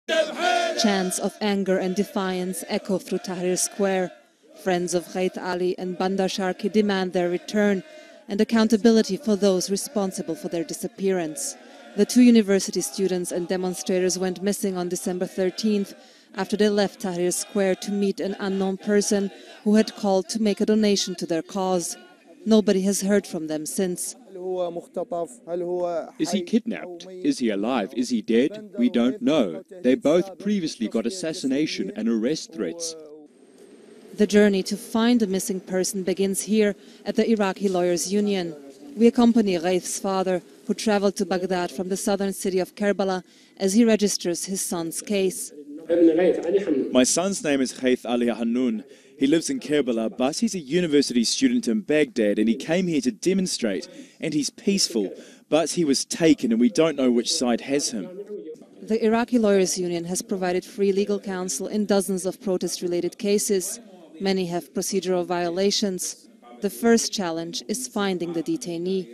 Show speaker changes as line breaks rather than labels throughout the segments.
Chants of anger and defiance echo through Tahrir Square. Friends of Khaith Ali and Bandar Sharki demand their return and accountability for those responsible for their disappearance. The two university students and demonstrators went missing on December 13th after they left Tahrir Square to meet an unknown person who had called to make a donation to their cause. Nobody has heard from them since.
Is he kidnapped? Is he alive? Is he dead? We don't know. They both previously got assassination and arrest threats.
The journey to find a missing person begins here at the Iraqi Lawyers Union. We accompany Ghaith's father, who traveled to Baghdad from the southern city of Karbala, as he registers his son's case.
My son's name is Khaith Ali Hannoun. He lives in Karbala, but he's a university student in Baghdad and he came here to demonstrate, and he's peaceful, but he was taken and we don't know which side has him.
The Iraqi Lawyers Union has provided free legal counsel in dozens of protest-related cases. Many have procedural violations. The first challenge is finding the detainee.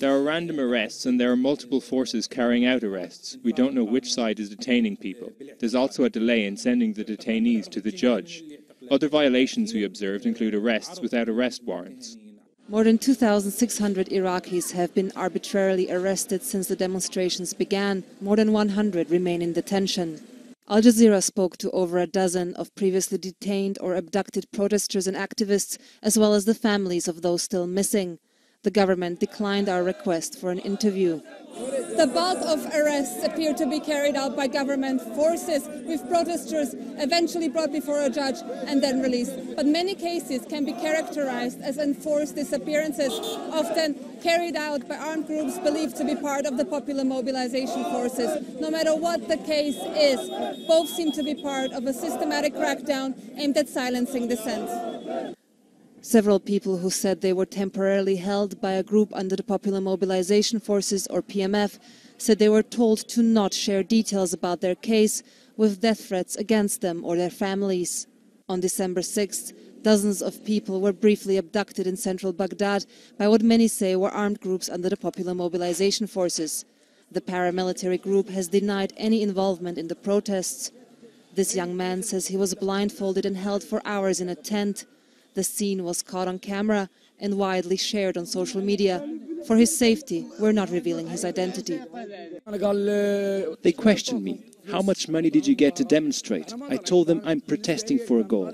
There are random arrests and there are multiple forces carrying out arrests. We don't know which side is detaining people. There's also a delay in sending the detainees to the judge. Other violations we observed include arrests without arrest warrants.
More than 2,600 Iraqis have been arbitrarily arrested since the demonstrations began. More than 100 remain in detention. Al Jazeera spoke to over a dozen of previously detained or abducted protesters and activists, as well as the families of those still missing. The government declined our request for an interview.
The bulk of arrests appear to be carried out by government forces, with protesters eventually brought before a judge and then released. But many cases can be characterized as enforced disappearances, often carried out by armed groups believed to be part of the popular mobilization forces. No matter what the case is, both seem to be part of a systematic crackdown aimed at silencing dissent.
Several people who said they were temporarily held by a group under the Popular Mobilization Forces, or PMF, said they were told to not share details about their case, with death threats against them or their families. On December 6th, dozens of people were briefly abducted in central Baghdad by what many say were armed groups under the Popular Mobilization Forces. The paramilitary group has denied any involvement in the protests. This young man says he was blindfolded and held for hours in a tent. The scene was caught on camera and widely shared on social media. For his safety, we're not revealing his identity.
They questioned me. How much money did you get to demonstrate? I told them I'm protesting for a goal.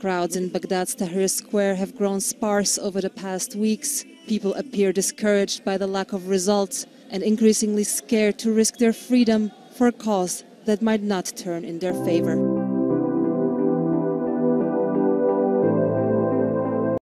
Crowds in Baghdad's Tahrir Square have grown sparse over the past weeks. People appear discouraged by the lack of results and increasingly scared to risk their freedom for a cause that might not turn in their favor.